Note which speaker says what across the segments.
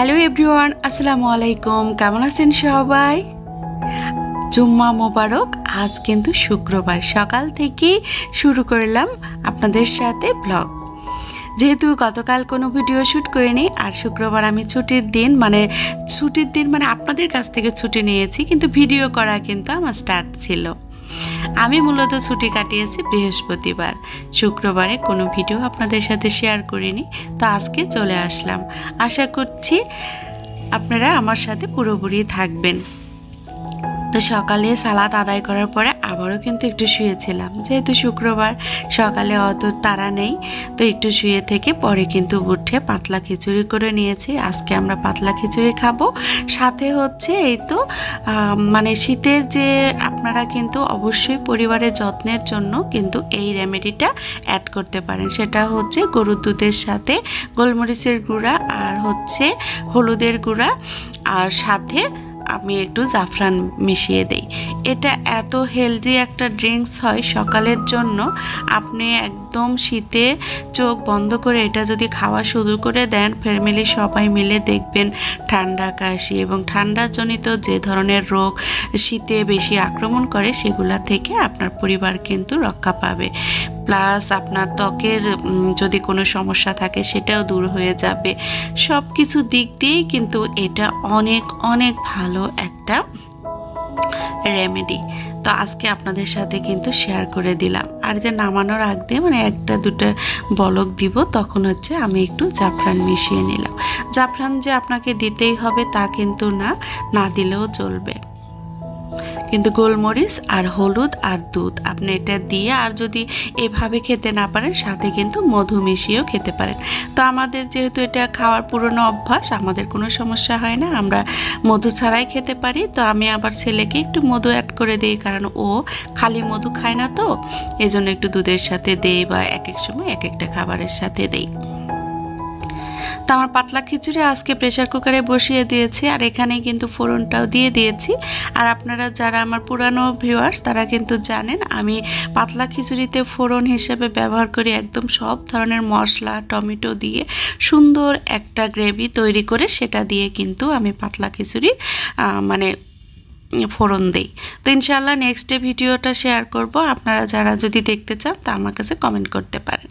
Speaker 1: Hello everyone, আসসালামু আলাইকুম। কেমন আছেন সবাই? জুম্মা মোবারক। আজ কিন্তু শুক্রবার সকাল থেকেই শুরু করলাম আপনাদের সাথে ব্লগ। যেহেতু গতকাল কোনো ভিডিও শ্যুট করিনি, আর শুক্রবার আমি ছুটির দিন মানে আপনাদের কাছ থেকে ছুটি নিয়েছি, কিন্তু ভিডিও করা কিন্তু আমার স্টার্ট ছিল। আমি মূলত ছুটি কাটিয়েছি বৃহস্পতিবার, শুক্রবারে কোনো ভিডিও আপনাদের সাথে শেয়ার করিনি। তো আজকে চলে আসলাম। আশা করছি আপনারা আমার সাথে পুরোপুরি থাকবেন। তো সকালে সালাত আদায় করার পরে আবারও কিন্তু একটু শুয়েছিলাম, যেহেতু শুক্রবার সকালে অত তাড়া নেই। তো একটু শুয়ে থেকে পরে কিন্তু উঠে পাতলা খিচুড়ি করে নিয়েছি। আজকে আমরা পাতলা খিচুড়ি খাবো। সাথে হচ্ছে এই তো মানে শীতের যে আপনারা কিন্তু অবশ্যই পরিবারের যত্নের জন্য কিন্তু এই রেমেডিটা অ্যাড করতে পারেন। সেটা হচ্ছে গরুর দুধের সাথে গোলমরিচের গুঁড়া আর হচ্ছে হলুদের গুঁড়া, আর সাথে আমি একটু জাফরান মিশিয়ে দেই। এটা এত হেলদি একটা ড্রিঙ্কস হয় সকালের জন্য। আপনি একদম শীতে চোখ বন্ধ করে এটা যদি খাওয়া শুরু করে দেন, ফ্যামিলি সবাই মিলে দেখবেন ঠান্ডা কাশি এবং ঠান্ডাজনিত যে ধরনের রোগ শীতে বেশি আক্রমণ করে সেগুলা থেকে আপনার পরিবার কিন্তু রক্ষা পাবে। প্লাস আপনার ত্বকের যদি কোনো সমস্যা থাকে সেটাও দূর হয়ে যাবে। সব কিছু দিক দিয়েই কিন্তু এটা অনেক অনেক ভালো একটা রেমেডি। তো আজকে আপনাদের সাথে কিন্তু শেয়ার করে দিলাম। আর যে নামানোর আগ দিয়ে মানে একটা দুটো বলক দিব, তখন হচ্ছে আমি একটু জাফরান মিশিয়ে নিলাম। জাফরান যে আপনাকে দিতেই হবে তা কিন্তু না দিলেও চলবে, কিন্তু গোলমরিচ আর হলুদ আর দুধ আপনি এটা দিয়ে, আর যদি এভাবে খেতে না পারেন সাথে কিন্তু মধু মিশিয়েও খেতে পারেন। তো আমাদের যেহেতু এটা খাওয়ার পুরনো অভ্যাস, আমাদের কোনো সমস্যা হয় না, আমরা মধু ছাড়াই খেতে পারি। তো আমি আবার ছেলেকে একটু মধু অ্যাড করে দিই, কারণ ও খালি মধু খায় না, তো এই জন্য একটু দুধের সাথে দেই বা এক এক সময় এক একটা খাবারের সাথে দেই। তো আমার পাতলা খিচুড়ি আজকে প্রেশার কুকারে বসিয়ে দিয়েছি, আর এখানে কিন্তু ফোড়নটাও দিয়ে দিয়েছি। আর আপনারা যারা আমার পুরানো ভিউয়ার্স তারা কিন্তু জানেন আমি পাতলা খিচুড়িতে ফোড়ন হিসেবে ব্যবহার করি একদম সব ধরনের মশলা, টমেটো দিয়ে সুন্দর একটা গ্রেভি তৈরি করে সেটা দিয়ে কিন্তু আমি পাতলা খিচুড়ি মানে ফোড়ন দেই। তো ইনশাআল্লাহ নেক্সট ভিডিওটা শেয়ার করব। আপনারা যারা যদি দেখতে চান তা আমার কাছে কমেন্ট করতে পারেন।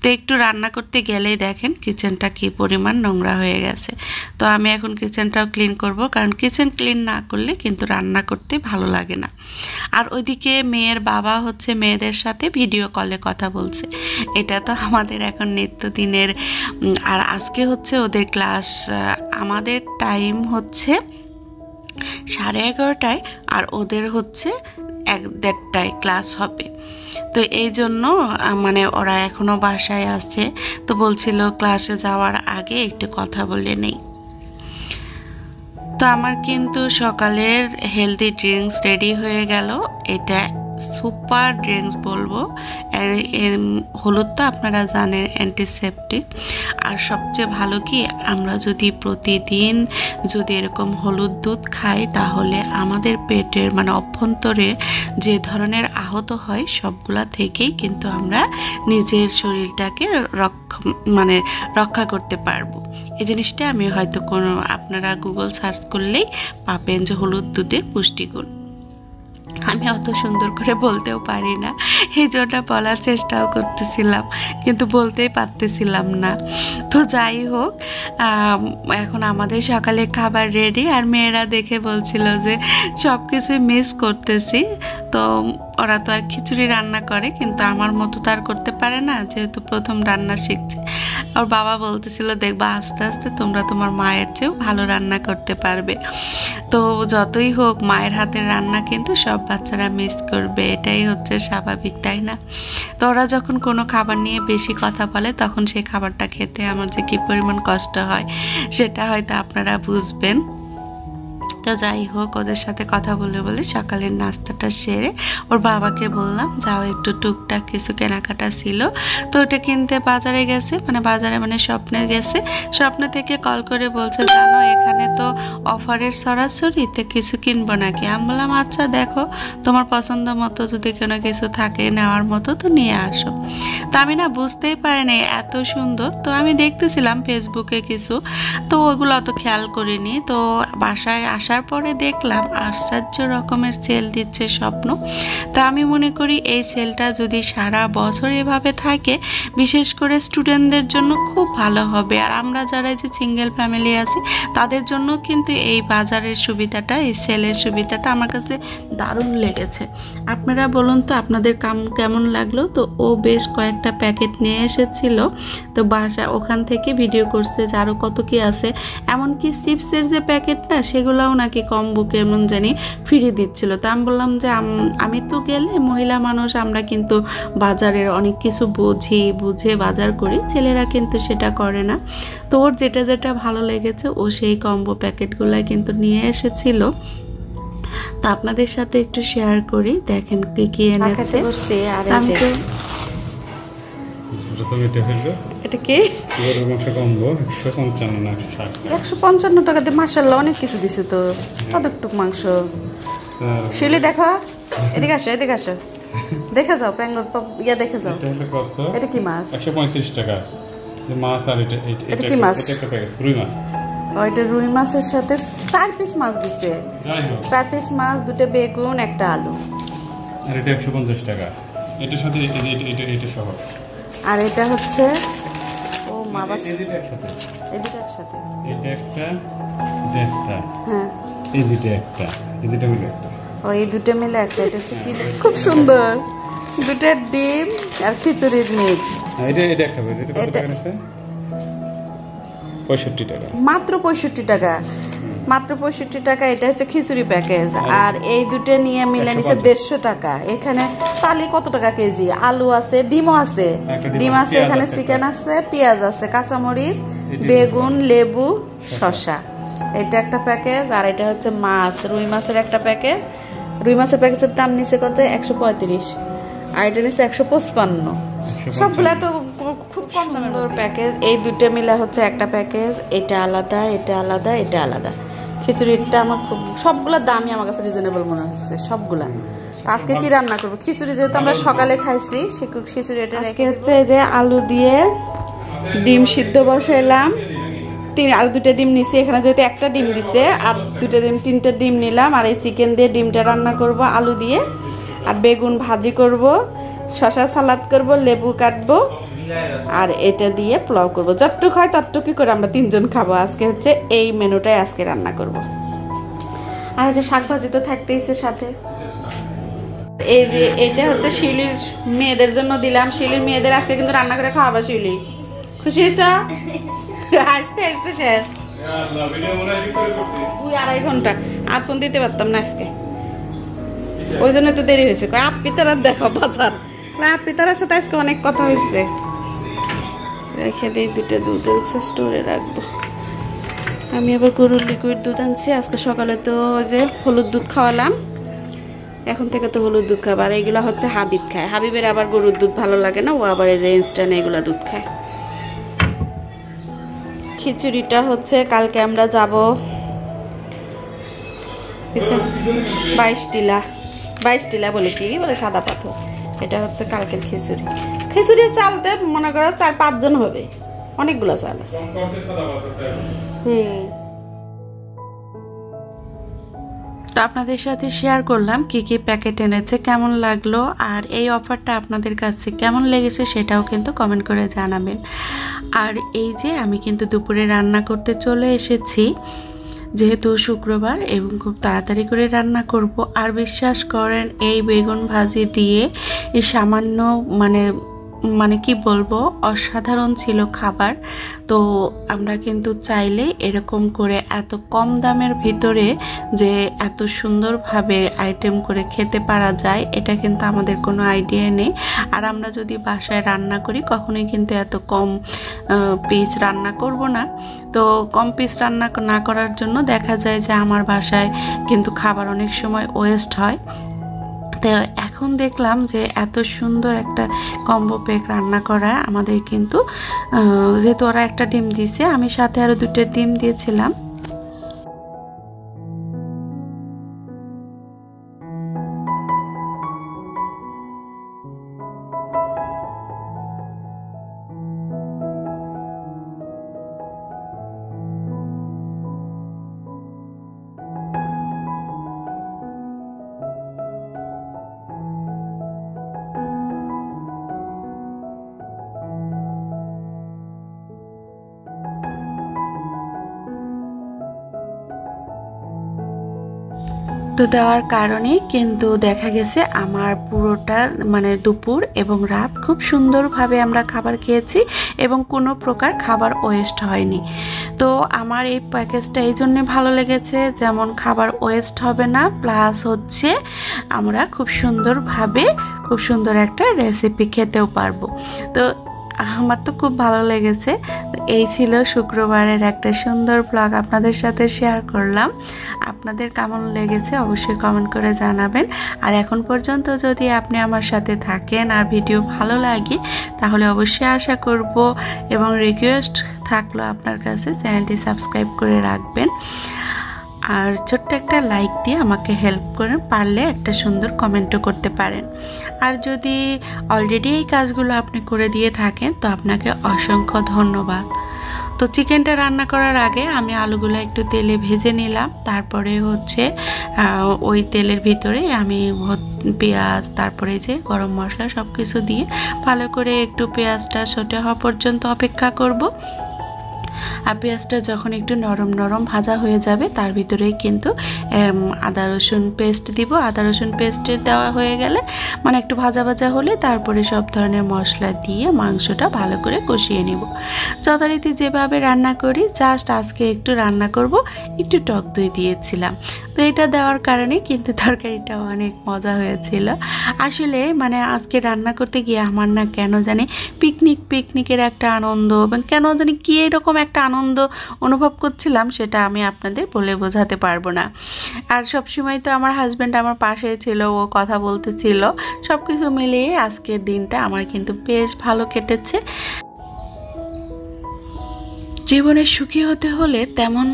Speaker 1: তো একটু রান্না করতে গেলেই দেখেন কিচেনটা কী পরিমাণ নোংরা হয়ে গেছে। তো আমি এখন কিচেনটাও ক্লিন করব, কারণ কিচেন ক্লিন না করলে কিন্তু রান্না করতে ভালো লাগে না। আর ওইদিকে মেয়ের বাবা হচ্ছে মেয়েদের সাথে ভিডিও কলে কথা বলছে। এটা তো আমাদের এখন নিত্যদিনের। আর আজকে হচ্ছে ওদের ক্লাস, আমাদের টাইম হচ্ছে 11:30, আর ওদের হচ্ছে 1-1:30 ক্লাস হবে। তো এই জন্য মানে ওরা এখনও বাসায় আছে। তো বলছিল ক্লাসে যাওয়ার আগে একটু কথা বলে নেই। তো আমার কিন্তু সকালের হেলদি ড্রিঙ্কস রেডি হয়ে গেল। এটা সুপার ড্রিঙ্কস বলবো। হলুদ তো আপনারা জানেন অ্যান্টিসেপটিক। আর সবচেয়ে ভালো কি, আমরা যদি প্রতিদিন যদি এরকম হলুদ দুধ খাই, তাহলে আমাদের পেটের মানে অভ্যন্তরে যে ধরনের আহত হয় সবগুলা থেকেই কিন্তু আমরা নিজের শরীরটাকে রক্ষা করতে পারবো। এই জিনিসটা আমি হয়তো কোনো আপনারা গুগল সার্চ করলেই পাবেন যে হলুদ দুধের পুষ্টিগুণ। আমি অত সুন্দর করে বলতেও পারি না, এই জন্য বলার চেষ্টাও করতেছিলাম, কিন্তু বলতেই পারতেছিলাম না। তো যাই হোক, এখন আমাদের সকালে খাবার রেডি। আর মেয়েরা দেখে বলছিল যে সব কিছুই মিস করতেছি। তো ওরা তো আর খিচুড়ি রান্না করে, কিন্তু আমার মতো তো আর করতে পারে না, যেহেতু প্রথম রান্না শিখছে। ওর বাবা বলতেছিল দেখবা আস্তে আস্তে তোমরা তোমার মায়ের চেয়েও ভালো রান্না করতে পারবে। তো যতই হোক মায়ের হাতের রান্না কিন্তু সব বাচ্চারা মিস করবে, এটাই হচ্ছে স্বাভাবিক, তাই না? তো ওরা যখন কোনো খাবার নিয়ে বেশি কথা বলে তখন সেই খাবারটা খেতে আমার যে কী পরিমাণ কষ্ট হয় সেটা হয়তো আপনারা বুঝবেন। তো যাই হোক, ওদের সাথে কথা বলে বলে সকালের নাস্তাটা সেরে ওর বাবাকে বললাম যাও একটু টুকটাক কিছু কেনাকাটা ছিল, তো ওটা কিনতে বাজারে গেছে, মানে স্বপ্নে গেছে। স্বপ্ন থেকে কল করে বলছে জানো এখানে তো অফারের সরাসরিতে কিছু কিনবো নাকি। আমি বললাম আচ্ছা দেখো তোমার পছন্দ মতো যদি কোনো কিছু থাকে নেওয়ার মতো তো নিয়ে আসো। তো আমি না বুঝতেই পারিনি এত সুন্দর, তো আমি দেখতেছিলাম ফেসবুকে কিছু, তো ওগুলো অত খেয়াল করিনি। তো বাসায় আসার পরে দেখলাম আশ্চর্য রকমের সেল দিচ্ছে স্বপ্ন। তা আমি মনে করি এই সেলটা যদি সারা বছর এভাবে থাকে, বিশেষ করে স্টুডেন্টদের জন্য খুব ভালো হবে। আর আমরা যারা যে সিঙ্গেল ফ্যামিলি আছি তাদের জন্য কিন্তু এই বাজারের সুবিধাটা, এই সেলের সুবিধাটা আমার কাছে দারুণ লেগেছে। আপনারা বলুন তো আপনাদের কেমন লাগলো। তো ও বেশ কয়েকটা প্যাকেট নিয়ে এসেছিল, তো বাসা ওখান থেকে ভিডিও করছে যে আরও কত কি আছে, এমনকি চিপসের যে প্যাকেট না সেগুলোও নাকি কম্বো কেমন জানি ফ্রি দিচ্ছিল। তো আমি বললাম যে আমি তো গেলে মহিলা মানুষ, আমরা কিন্তু বাজারের অনেক কিছু বুঝে বাজার করি, ছেলেরা কিন্তু সেটা করে না। তো ওর যেটা যেটা ভালো লেগেছে ও সেই কম্বো প্যাকেটগুলো কিন্তু নিয়ে এসেছিল। তো আপনাদের সাথে একটু শেয়ার করি, দেখেন কি কি এনেছে। আমি তো এটা কি 155 টাকাতে মাশাআল্লাহ অনেক কিছু দিছে। তো কতটুক মাংস শিলি দেখো, এদিকে আসো দেখে যাও, ইয়া দেখে যাও। এটা কি মাছ?
Speaker 2: 135 টাকা মাছ। আর
Speaker 1: এটা কি মাছ?
Speaker 2: রুই মাছ।
Speaker 1: ওইটা রুই মাছের সাথে 4 পিস মাছ দিছে, 4 পিস মাছ, 2টা বেগুন, 1টা আলু।
Speaker 2: আর এটা 150 টাকা, এটার সাথে এটা সহ।
Speaker 1: আর এটা হচ্ছে ও মা বাস, এই দুটো একসাথে,
Speaker 2: এটা একটা,
Speaker 1: হ্যাঁ
Speaker 2: এই দুটো একটা, এই দুটো মিলে একটা,
Speaker 1: ও এই দুটো মিলে একটা। এটা হচ্ছে কি খুব সুন্দর, 2টা ডিম আর খিচুড়ির মিক্স।
Speaker 2: এটা একটা, এটা কত টাকা আছে? 65 টাকা,
Speaker 1: মাত্র 65 টাকা, মাত্র 65 টাকা। এটা হচ্ছে খিচুড়ি প্যাকেজ। আর এই দুটো নিয়ে মিলে নিছে 150 টাকা। এখানে চালি কত টাকা কেজি, আলু আছে, ডিমও আছে, ডিম আছে, এখানে চিকেন আছে, পেঁয়াজ আছে, কাঁচামরিচ, বেগুন, লেবু, শসা। এটা একটা প্যাকেজ। আর এটা হচ্ছে মাছ, রুই মাছের একটা প্যাকেজ। রুই মাছের প্যাকেজের দাম নিচে কত? 135, আর এটা নিচে 155। সবগুলা তো খুব কম দামের প্যাকেজ। এই দুটো মিলে হচ্ছে একটা প্যাকেজ। এটা আলাদা, এটা আলাদা, এটা আলাদা। খিচুড়িটা আমার খুব, সবগুলোর দামই আমার কাছে রিজনেবল মনে হচ্ছে সবগুলা। আজকে কি রান্না করবো? খিচুড়ি যেহেতু আমরা সকালে খাইছি, খিচুড়ি এটা রেখে হচ্ছে যে আলু দিয়ে ডিম সিদ্ধ বসাইলাম। আলু 2টা ডিম নিছি, এখানে যেহেতু একটা ডিম দিছে, আর 3টা ডিম নিলাম। আর এই চিকেন দিয়ে ডিমটা রান্না করব আলু দিয়ে। আর বেগুন ভাজি করব, শসা সালাদ করব, লেবু কাটবো, আর এটা দিয়ে পোলাও করবো। যতটুকু হয় ততটুকু করে আমরা 3 জন খাবো। আজকে হচ্ছে এই মেনুটাই আজকে রান্না করব। আর যে শাক ভাজি তো থাকতেই সাথে। এই যে এটা হচ্ছে শিলির মেয়েদের জন্য দিলাম, শিলির মেয়েদের আজকে কিন্তু রান্না করে খাওয়াবা। শিলি খুশি হয়েছ? আসতে আসতে শেষ 2-2.5 ঘন্টা। আর ফোন দিতে পারতাম না আজকে, ওই জন্য তো দেরি হয়েছে। আপনি তারা দেখো বাজার, আপনি তার সাথে আজকে অনেক কথা হয়েছে। রেখে দিই, 2টা দুধ আনছে, স্টোরে রাখবো। আমি আবার গরুর লিকুইড দুধ আনছি আজকে সকালে। তো ওই যে হলুদ দুধ খাওয়ালাম, এখন থেকে তো হলুদ দুধ খাবো। আর এগুলো হচ্ছে হাবিব খায়, হাবিবের আবার গরুর দুধ ভালো লাগে না, ও আবার এই যে ইনস্ট্যান্ট এগুলা দুধ খায়। খিচুড়িটা হচ্ছে কালকে আমরা যাব 22 টিলা বলে কি বলে, সাদা পাথর। এটা হচ্ছে কালকের খিচুড়ি। খিচুড়ি চালতে মনে করো 4-5 জন হবে, অনেকগুলো চাল আছে। তো আপনাদের সাথে শেয়ার করলাম কি কি প্যাকেট এনেছে, কেমন লাগলো, আর এই অফারটা আপনাদের কাছে কেমন লেগেছে সেটাও কিন্তু কমেন্ট করে জানাবেন। আর এই যে আমি কিন্তু দুপুরে রান্না করতে চলে এসেছি, যেহেতু শুক্রবার এবং খুব তাড়াতাড়ি করে রান্না করব। আর বিশ্বাস করেন এই বেগুন ভাজি দিয়ে এই সামান্য মানে কি বলবো, অসাধারণ ছিল খাবার। তো আমরা কিন্তু চাইলে এরকম করে এত কম দামের ভিতরে যে এত সুন্দরভাবে আইটেম করে খেতে পারা যায়, এটা কিন্তু আমাদের কোনো আইডিয়া নেই। আর আমরা যদি বাসায় রান্না করি কখনোই কিন্তু এত কম পিস রান্না করব না। তো কম পিস রান্না না করার জন্য দেখা যায় যে আমার বাসায় কিন্তু খাবার অনেক সময় ওয়েস্ট হয়। তো এখন দেখলাম যে এত সুন্দর একটা কম্বো প্যাক রান্না করা আমাদের কিন্তু, যেহেতু ওরা একটা ডিম দিয়েছে, আমি সাথে আরও 2টা ডিম দিয়েছিলাম। তো দেওয়ার কারণে কিন্তু দেখা গেছে আমার পুরোটা মানে দুপুর এবং রাত খুব সুন্দরভাবে আমরা খাবার খেয়েছি এবং কোনো প্রকার খাবার ওয়েস্ট হয়নি। তো আমার এই প্যাকেজটা এই জন্যে ভালো লেগেছে, যেমন খাবার ওয়েস্ট হবে না, প্লাস হচ্ছে আমরা খুব সুন্দরভাবে খুব সুন্দর একটা রেসিপি খেতেও পারবো। তো আমার তো খুব ভালো লেগেছে। এই ছিল শুক্রবারের একটা সুন্দর ব্লগ আপনাদের সাথে শেয়ার করলাম। আপনাদের কেমন লেগেছে অবশ্যই কমেন্ট করে জানাবেন। আর এখন পর্যন্ত যদি আপনি আমার সাথে থাকেন আর ভিডিও ভালো লাগে, তাহলে অবশ্যই আশা করব এবং রিকোয়েস্ট থাকলো আপনার কাছে চ্যানেলটি সাবস্ক্রাইব করে রাখবেন। আর ছোট্ট একটা লাইক দিয়ে আমাকে হেল্প করেন, পারলে একটা সুন্দর কমেন্টও করতে পারেন। আর যদি অলরেডি এই কাজগুলো আপনি করে দিয়ে থাকেন তো আপনাকে অসংখ্য ধন্যবাদ। তো চিকেনটা রান্না করার আগে আমি আলুগুলো একটু তেলে ভেজে নিলাম, তারপরে হচ্ছে ওই তেলের ভিতরে আমি পেঁয়াজ, তারপরে যে গরম মশলা সব কিছু দিয়ে ভালো করে একটু পেঁয়াজটা ছোটো হওয়া পর্যন্ত অপেক্ষা করব। আর পেঁয়াজটা যখন একটু নরম নরম ভাজা হয়ে যাবে তার ভিতরেই কিন্তু আদা রসুন পেস্ট দিব। আদা রসুন পেস্ট দেওয়া হয়ে গেলে মানে একটু ভাজা ভাজা হলে তারপরে সব ধরনের মশলা দিয়ে মাংসটা ভালো করে কষিয়ে নেব। যথারীতি যেভাবে রান্না করি, জাস্ট আজকে একটু রান্না করব, একটু টক দই দিয়েছিলাম। তো এটা দেওয়ার কারণে কিন্তু তরকারিটা অনেক মজা হয়েছিল। আসলে মানে আজকে রান্না করতে গিয়ে আমার না কেন জানি পিকনিকের একটা আনন্দ এবং কেন জানি কি এরকম একটা আনন্দ অনুভব করছিলাম, সেটা আমি আপনাদের বলে বোঝাতে পারবো না। আর সবসময় তো আমার হাজব্যান্ড আমার পাশে ছিল, ও কথা বলতেছিল, সব কিছু মিলিয়ে আজকের দিনটা আমার কিন্তু বেশ ভালো কেটেছে। জীবনে সুখী হতে হলে তেমন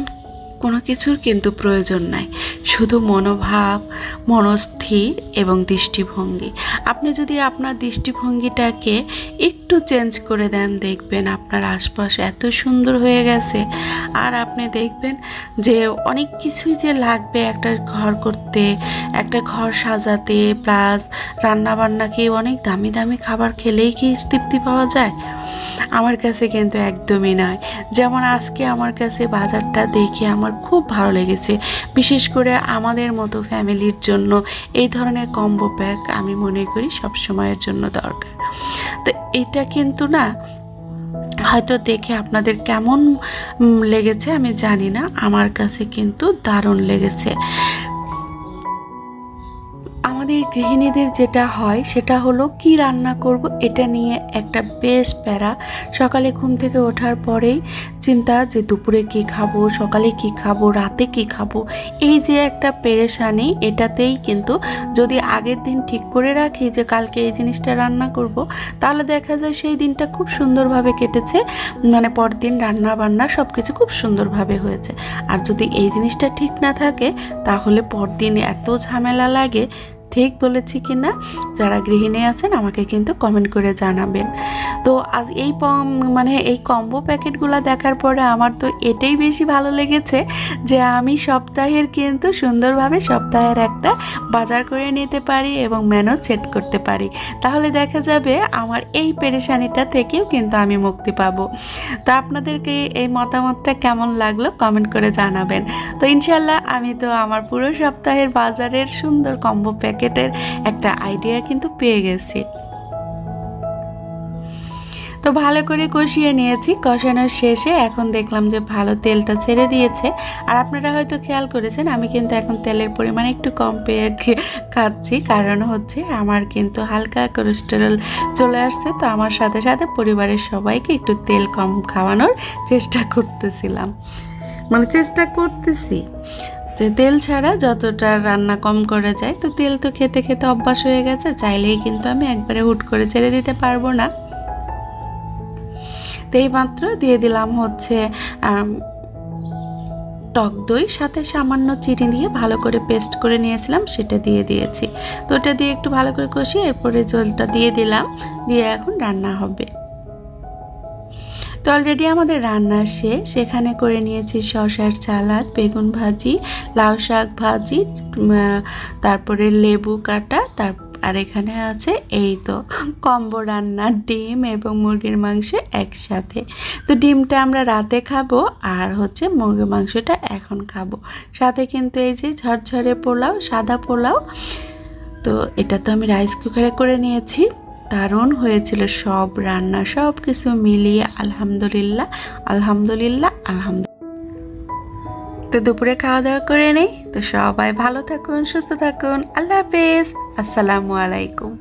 Speaker 1: কোনো কিছুর কিন্তু প্রয়োজন নাই, শুধু মনোভাব, মনস্থির এবং দৃষ্টিভঙ্গি। আপনি যদি আপনার দৃষ্টিভঙ্গিটাকে একটু চেঞ্জ করে দেন, দেখবেন আপনার আশপাশ এত সুন্দর হয়ে গেছে। আর আপনি দেখবেন যে অনেক কিছুই যে লাগবে একটা ঘর করতে, একটা ঘর সাজাতে, প্লাস রান্নাবান্নাকে অনেক দামি দামি খাবার খেলেই কি তৃপ্তি পাওয়া যায়? আমার কাছে কিন্তু একদমই নয়। যেমন আজকে আমার কাছে বাজারটা দেখে আমার খুব ভালো লেগেছে, বিশেষ করে আমাদের মতো ফ্যামিলির জন্য এই ধরনের কম্বো প্যাক আমি মনে করি সব সময়ের জন্য দরকার। তো এটা কিন্তু না হয়তো দেখে আপনাদের কেমন লেগেছে আমি জানি না, আমার কাছে কিন্তু দারুণ লেগেছে। আমাদের গৃহিণীদের যেটা হয় সেটা হলো কি রান্না করব এটা নিয়ে একটা বেশ প্যারা। সকালে ঘুম থেকে ওঠার পরেই চিন্তা যে দুপুরে কি খাবো, সকালে কি খাবো, রাতে কি খাবো, এই যে একটা পেরেশানি, এটাতেই কিন্তু যদি আগের দিন ঠিক করে রাখি যে কালকে এই জিনিসটা রান্না করব, তাহলে দেখা যায় সেই দিনটা খুব সুন্দরভাবে কেটেছে, মানে পরদিন রান্না বান্না সব কিছু খুব সুন্দরভাবে হয়েছে। আর যদি এই জিনিসটা ঠিক না থাকে তাহলে পরদিন এত ঝামেলা লাগে। ঠিক বলেছি কি না? যারা গৃহিণী আছেন আমাকে কিন্তু কমেন্ট করে জানাবেন। তো আজ এই মানে এই কম্বো প্যাকেটগুলো দেখার পরে আমার তো এটাই বেশি ভালো লেগেছে যে আমি সপ্তাহের কিন্তু সুন্দরভাবে সপ্তাহের একটা বাজার করে নিতে পারি এবং মেনু সেট করতে পারি। তাহলে দেখা যাবে আমার এই পেরেশানিটা থেকেও কিন্তু আমি মুক্তি পাবো। তো আপনাদেরকে এই মতামতটা কেমন লাগলো কমেন্ট করে জানাবেন। তো ইনশাল্লাহ আমি তো আমার পুরো সপ্তাহের বাজারের সুন্দর কম্বো প্যাকেটের একটা আইডিয়া কিন্তু পেয়ে গেছি। তো ভালো করে কষিয়ে নিয়েছি। কষানোর শেষে এখন দেখলাম যে ভালো তেলটা ছেড়ে দিয়েছে। আর আপনারা হয়তো খেয়াল করেছেন আমি কিন্তু এখন তেলের পরিমাণ একটু কম পেয়ে খাচ্ছি, কারণ হচ্ছে আমার কিন্তু হালকা কোলেস্টেরল চলে আসছে। তো আমার সাথে সাথে পরিবারের সবাইকে একটু তেল কম খাওয়ানোর চেষ্টা করতেছিলাম, মানে চেষ্টা করতেছি যে তেল ছাড়া যতটা রান্না কম করা যায়। তো তেল তো খেতে খেতে অভ্যাস হয়ে গেছে, চাইলেই কিন্তু আমি একবারে হুট করে ছেড়ে দিতে পারবো না। তো এই মাত্র দিয়ে দিলাম হচ্ছে টক দই, সাথে সামান্য চিনি দিয়ে ভালো করে পেস্ট করে নিয়েছিলাম, সেটা দিয়ে দিয়েছি। তো ওটা দিয়ে একটু ভালো করে কষিয়ে এরপরে ঝোলটা দিয়ে দিলাম, দিয়ে এখন রান্না হবে। তো অলরেডি আমাদের রান্না শেষ। সেখানে করে নিয়েছি শসার সালাদ, বেগুন ভাজি, লাউ শাক ভাজি, তারপরে লেবু কাটা, আর এখানে আছে এই তো কম্বো রান্না, ডিম এবং মুরগির মাংস একসাথে। তো ডিমটা আমরা রাতে খাবো আর হচ্ছে মুরগির মাংসটা এখন খাবো। সাথে কিন্তু এই যে ঝরঝরে পোলাও, সাদা পোলাও। তো এটা তো আমি রাইস কুকারে করে নিয়েছি। দারুণ হয়েছিল সব রান্না, সব কিছু মিলিয়ে আলহামদুলিল্লাহ আলহামদুলিল্লাহ আলহামদুলিল্লাহ। তো দুপুরে খাওয়া দাওয়া করে নেই। তো সবাই ভালো থাকুন, সুস্থ থাকুন, আল্লাহ হাফেজ, আসসালামু আলাইকুম।